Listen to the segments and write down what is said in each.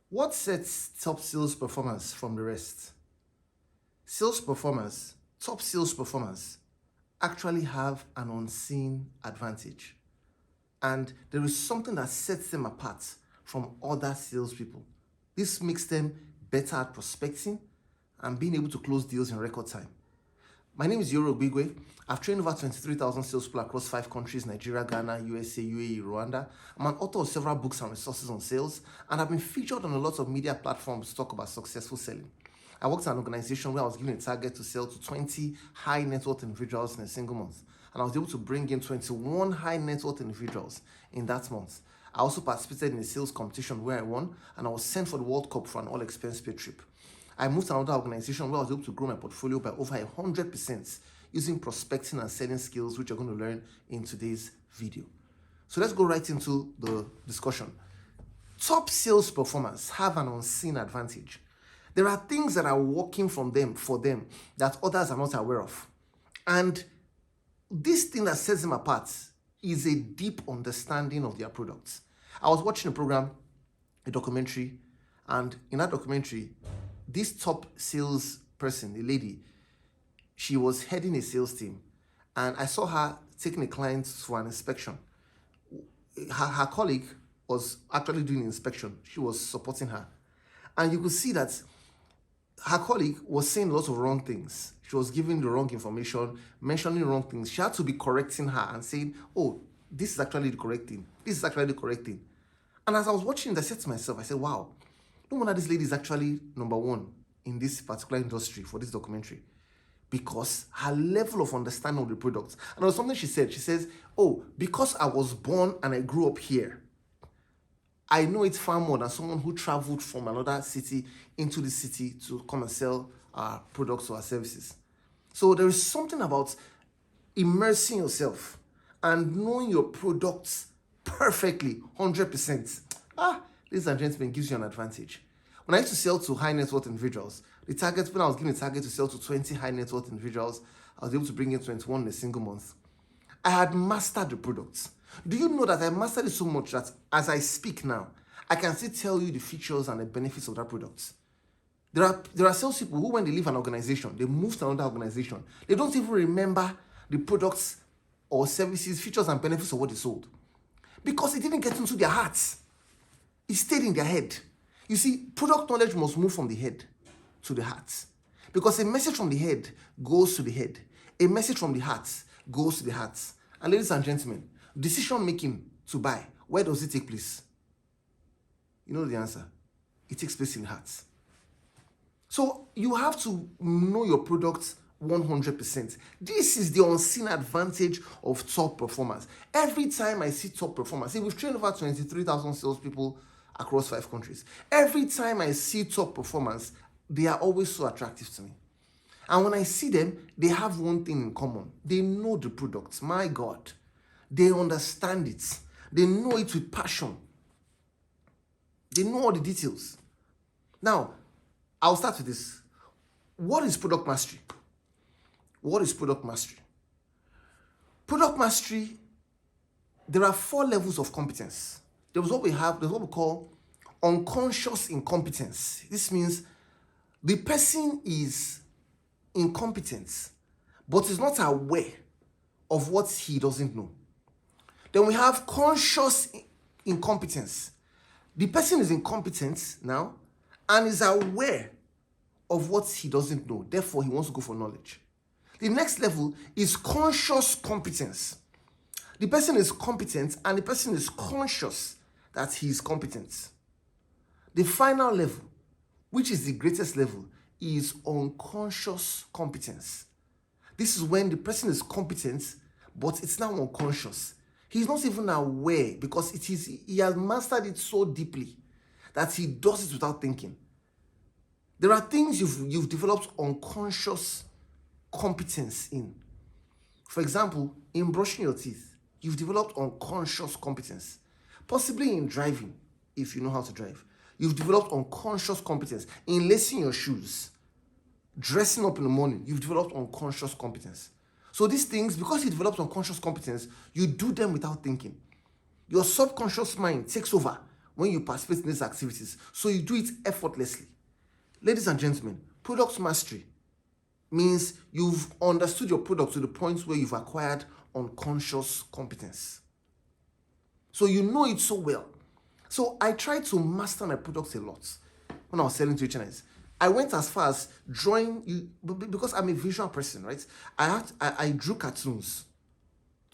What sets top sales performers from the rest? Sales performers, top sales performers, actually have an unseen advantage. And there is something that sets them apart from other salespeople. This makes them better at prospecting and being able to close deals in record time. My name is Iyore. I've trained over 23,000 salespeople across 5 countries: Nigeria, Ghana, USA, UAE, Rwanda. I'm an author of several books and resources on sales, and I've been featured on a lot of media platforms to talk about successful selling. I worked at an organization where I was given a target to sell to 20 high net worth individuals in a single month, and I was able to bring in 21 high net worth individuals in that month. I also participated in a sales competition where I won, and I was sent for the World Cup for an all-expense paid trip. I moved to another organization where I was able to grow my portfolio by over 100% using prospecting and selling skills, which you're going to learn in today's video. So let's go right into the discussion. Top sales performers have an unseen advantage. There are things that are working for them that others are not aware of. And this thing that sets them apart is a deep understanding of their products. I was watching a documentary, and in that documentary, this top sales person, a lady, she was heading a sales team, and I saw her taking a client for an inspection. Her colleague was actually doing the inspection. She was supporting her. And you could see that her colleague was saying lots of wrong things. She was giving the wrong information, mentioning wrong things. She had to be correcting her and saying, oh, this is actually the correct thing. This is actually the correct thing. And as I was watching, I said to myself, I said, wow, no wonder this lady is actually number one in this particular industry for this documentary, because her level of understanding of the products. And there was something she said. She says, oh, because I was born and I grew up here, I know it far more than someone who traveled from another city into the city to come and sell our products or our services. So there is something about immersing yourself and knowing your products perfectly, 100%. Ladies and gentlemen, gives you an advantage. When I used to sell to high net worth individuals, when I was given a target to sell to 20 high net worth individuals, I was able to bring in 21 in a single month. I had mastered the products. Do you know that I mastered it so much that as I speak now, I can still tell you the features and the benefits of that product? There are salespeople who, when they leave an organization, they move to another organization, they don't even remember the products or services, features and benefits of what they sold, because it didn't get into their hearts. It stayed in their head. You see, product knowledge must move from the head to the heart, because a message from the head goes to the head. A message from the heart goes to the heart. And ladies and gentlemen, decision making to buy, where does it take place? You know the answer. It takes place in the heart. So you have to know your products 100%. This is the unseen advantage of top performers. Every time I see top performers, see, we've trained over 23,000 salespeople across 5 countries. Every time I see top performers, they are always so attractive to me. And when I see them, they have one thing in common. They know the products. My God. They understand it. They know it with passion. They know all the details. Now, I'll start with this. What is product mastery? What is product mastery? Product mastery, there are 4 levels of competence. There's what we call unconscious incompetence. This means the person is incompetent, but is not aware of what he doesn't know. Then we have conscious incompetence. The person is incompetent now and is aware of what he doesn't know. Therefore, he wants to go for knowledge. The next level is conscious competence. The person is competent and the person is conscious that he is competent. The final level, which is the greatest level, is unconscious competence. This is when the person is competent, but it's now unconscious. He's not even aware, because he has mastered it so deeply that he does it without thinking. There are things you've developed unconscious competence in. For example, in brushing your teeth, you've developed unconscious competence. Possibly in driving, if you know how to drive. You've developed unconscious competence. In lacing your shoes, dressing up in the morning, you've developed unconscious competence. So these things, because you developed unconscious competence, you do them without thinking. Your subconscious mind takes over when you participate in these activities, so you do it effortlessly. Ladies and gentlemen, product mastery means you've understood your product to the point where you've acquired unconscious competence. So you know it so well. So I tried to master my products a lot when I was selling to HNIs. I went as far as drawing, because I'm a visual person, right? I drew cartoons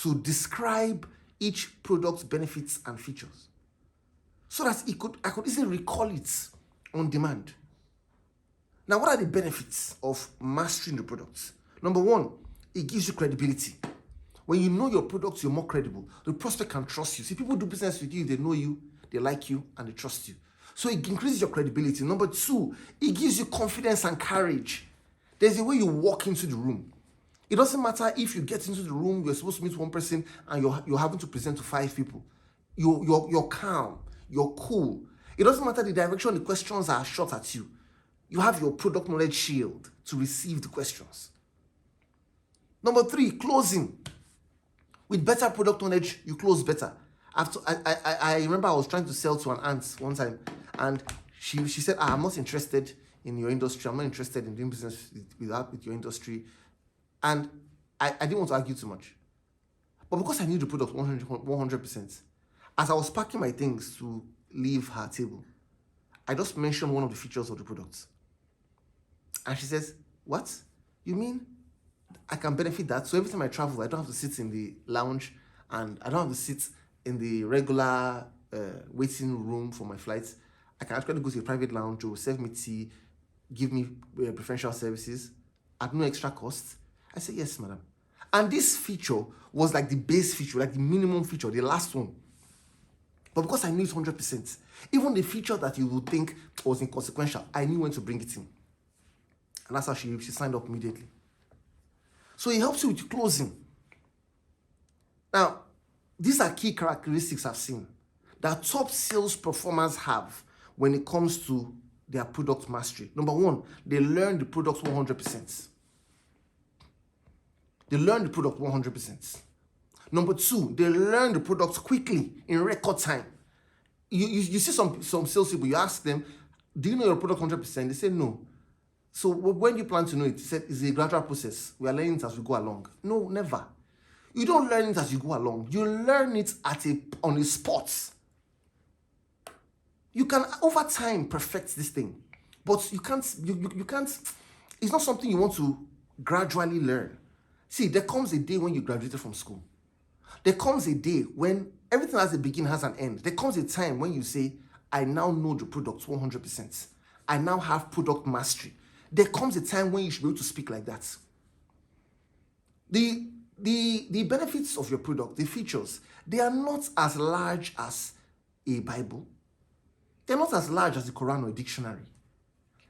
to describe each product's benefits and features, so that I could easily recall it on demand. Now, what are the benefits of mastering the products? Number one, it gives you credibility. When you know your products, you're more credible. The prospect can trust you. See, people do business with you, they know you, they like you, and they trust you. So it increases your credibility. Number two, it gives you confidence and courage. There's a way you walk into the room. It doesn't matter if you get into the room, you're supposed to meet one person, and you're having to present to 5 people. You're calm, you're cool. It doesn't matter the direction the questions are shot at you. You have your product knowledge shield to receive the questions. Number three, closing. With better product knowledge, you close better. I remember I was trying to sell to an aunt one time, and she said, I'm not interested in your industry. I'm not interested in doing business with your industry. And I didn't want to argue too much. But because I knew the product 100%, as I was packing my things to leave her table, I just mentioned one of the features of the product. And she says, what? You mean I can benefit that? So every time I travel, I don't have to sit in the lounge, and I don't have to sit in the regular waiting room for my flights. I can actually go to a private lounge, or serve me tea, give me preferential services at no extra cost. I said, yes, madam. And this feature was like the base feature, like the minimum feature, the last one. But because I knew it 100%, even the feature that you would think was inconsequential, I knew when to bring it in. And that's how she signed up immediately. So it helps you with closing. Now, these are key characteristics I've seen that top sales performers have when it comes to their product mastery. Number one, they learn the product 100%. They learn the product 100%. Number two, they learn the product quickly in record time. You see some salespeople, you ask them, do you know your product 100%? They say no. So when do you plan to know it? He said, it's a gradual process. We are learning it as we go along. No, never. You don't learn it as you go along. You learn it on a spot. You can, over time, perfect this thing. But you can't, it's not something you want to gradually learn. See, there comes a day when you graduated from school. There comes a day when everything has a beginning, has an end. There comes a time when you say, I now know the product 100%. I now have product mastery. There comes a time when you should be able to speak like that. The benefits of your product, the features, they are not as large as a Bible. They're not as large as the Quran or a dictionary.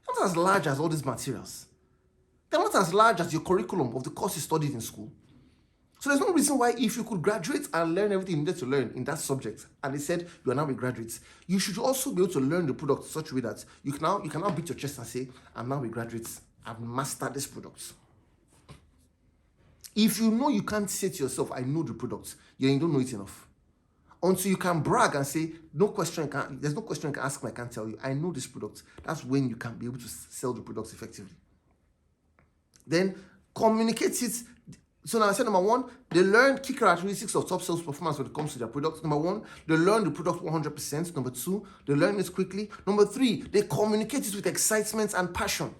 They're not as large as all these materials. They're not as large as your curriculum of the course you studied in school. So there's no reason why, if you could graduate and learn everything you needed to learn in that subject, and they said you are now a graduate, you should also be able to learn the product in such a way that you can now beat your chest and say, I'm now a graduate, I've mastered this product. If you know you can't say to yourself, I know the product, you don't know it enough. Until you can brag and say, there's no question you can ask me, I can't tell you, I know this product. That's when you can be able to sell the products effectively. Then communicate it. So now I said, number one, they learn key characteristics of top sales performance when it comes to their product. Number one, they learn the product 100%. Number two, they learn it quickly. Number three, they communicate it with excitement and passion.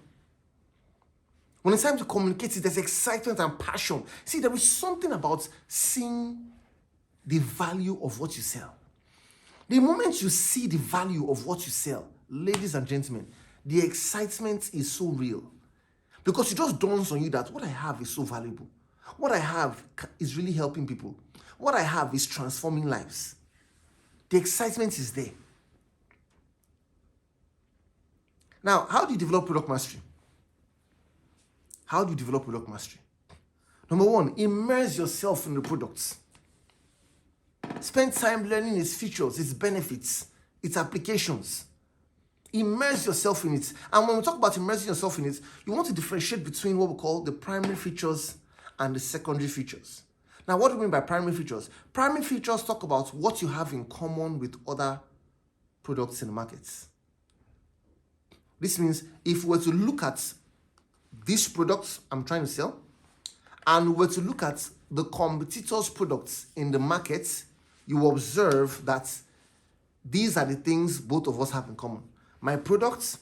When it's time to communicate it, there's excitement and passion. See, there is something about seeing the value of what you sell. The moment you see the value of what you sell, ladies and gentlemen, the excitement is so real. Because it just dawns on you that what I have is so valuable. What I have is really helping people. What I have is transforming lives. The excitement is there. Now, how do you develop product mastery? How do you develop product mastery? Number one, immerse yourself in the products. Spend time learning its features, its benefits, its applications. Immerse yourself in it. And when we talk about immersing yourself in it, you want to differentiate between what we call the primary features and the secondary features. Now, what do we mean by primary features? Primary features talk about what you have in common with other products in the market. This means if we were to look at these products I'm trying to sell, and we were to look at the competitors' products in the market, you will observe that these are the things both of us have in common. My products,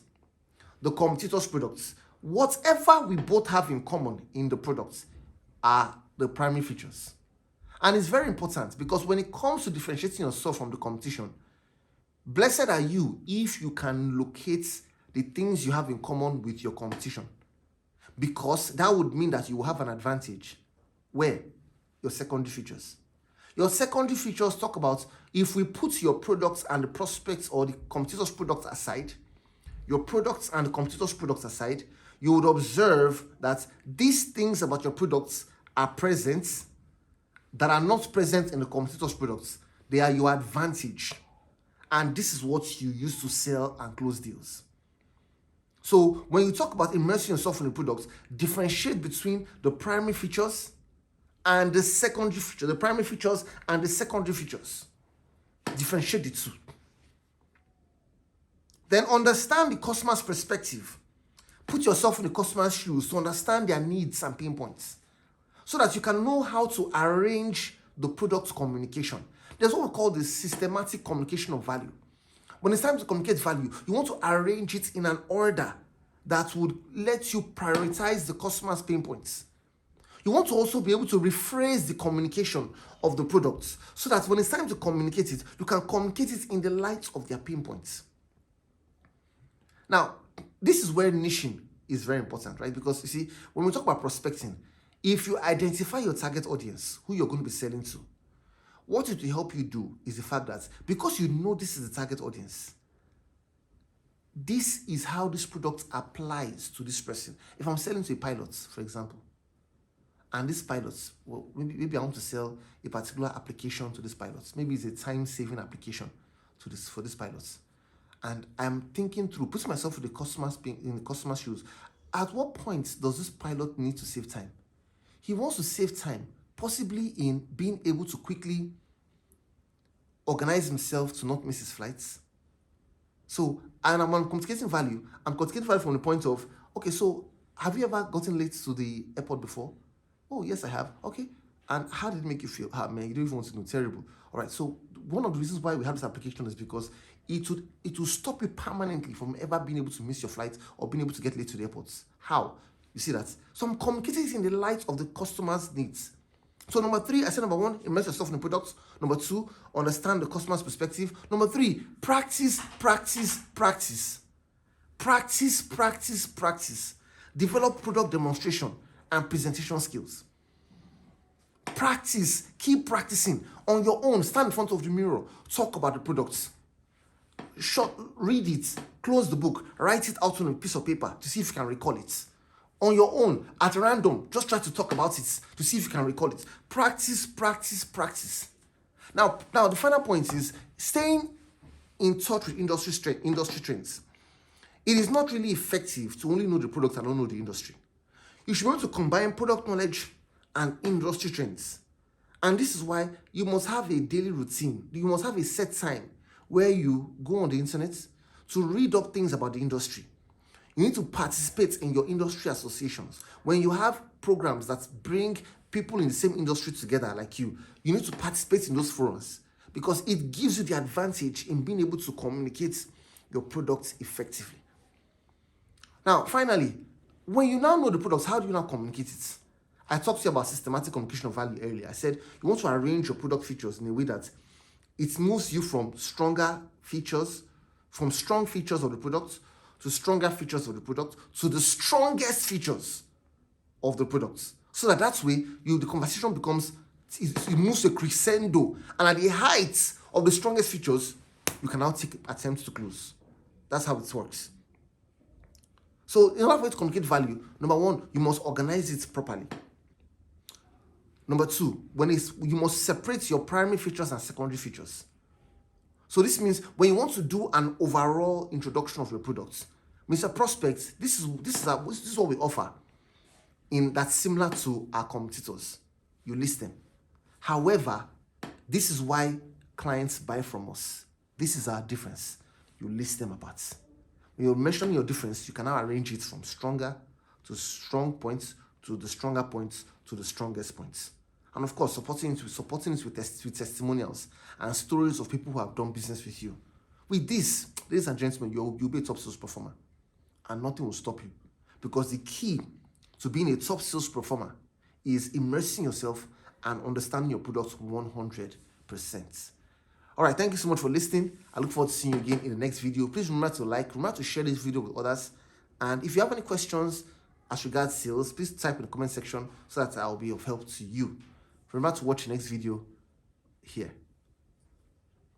the competitors' products. Whatever we both have in common in the products are the primary features. And it's very important because when it comes to differentiating yourself from the competition, blessed are you if you can locate the things you have in common with your competition. Because that would mean that you will have an advantage. Where? Your secondary features. Your secondary features talk about if we put your products and the prospects or the competitors' products aside, your products and the competitors' products aside, you would observe that these things about your products are present that are not present in the competitors' products. They are your advantage. And this is what you use to sell and close deals. So when you talk about immersing yourself in the products, differentiate between the primary features and the secondary features. The primary features and the secondary features. Differentiate the two. Then understand the customer's perspective. Put yourself in the customer's shoes to understand their needs and pain points so that you can know how to arrange the product communication. There's what we call the systematic communication of value. When it's time to communicate value, you want to arrange it in an order that would let you prioritize the customer's pain points. You want to also be able to rephrase the communication of the products so that when it's time to communicate it, you can communicate it in the light of their pain points. Now, this is where niching is very important, right? Because you see, when we talk about prospecting, if you identify your target audience, who you're going to be selling to, what it will help you do is the fact that because you know this is the target audience, this is how this product applies to this person. If I'm selling to a pilot, for example, and this pilot, well, maybe I want to sell a particular application to this pilot. Maybe it's a time-saving application for this pilot. And I'm thinking through, putting myself in the customer's shoes. At what point does this pilot need to save time? He wants to save time, possibly in being able to quickly organize himself to not miss his flights. So, and I'm communicating value. I'm communicating value from the point of, okay, so have you ever gotten late to the airport before? Oh, yes, I have. Okay. And how did it make you feel? Man, you don't even want to know. Terrible. All right. So one of the reasons why we have this application is because it will stop you permanently from ever being able to miss your flight or being able to get late to the airports. How? You see that? So I'm communicating in the light of the customer's needs. So number 3, I said number 1, immerse yourself in the products. Number 2, understand the customer's perspective. Number 3, practice. Develop product demonstration and presentation skills. Practice, keep practicing on your own. Stand in front of the mirror, talk about the products. Read it, close the book, write it out on a piece of paper to see if you can recall it. On your own, at random, just try to talk about it to see if you can recall it. Practice. Now the final point is staying in touch with industry trends. It is not really effective to only know the product and not know the industry. You should be able to combine product knowledge and industry trends. And this is why you must have a daily routine. You must have a set time where you go on the internet to read up things about the industry. You need to participate in your industry associations. When you have programs that bring people in the same industry together like you need to participate in those forums because it gives you the advantage in being able to communicate your products effectively. Now, finally, when you now know the products, how do you now communicate it? I talked to you about systematic communication of value earlier. I said you want to arrange your product features in a way that it moves you from strong features of the product to stronger features of the product to the strongest features of the products. So that way, the conversation becomes, it moves to a crescendo. And at the height of the strongest features, you can now take attempts to close. That's how it works. So in order for you to communicate value, number 1, you must organize it properly. Number 2, you must separate your primary features and secondary features. So this means when you want to do an overall introduction of your products, Mr. Prospect, this is what we offer that's similar to our competitors. You list them. However, this is why clients buy from us. This is our difference. you list them apart. When you're mentioning your difference, you can now arrange it from stronger to strong points to the stronger points to the strongest points. And of course, supporting it with testimonials and stories of people who have done business with you. With this, ladies and gentlemen, you'll be a top sales performer, and nothing will stop you. Because the key to being a top sales performer is immersing yourself and understanding your product 100%. All right, thank you so much for listening. I look forward to seeing you again in the next video. Please remember to share this video with others. And if you have any questions as regards sales, please type in the comment section so that I'll be of help to you. Remember to watch the next video here.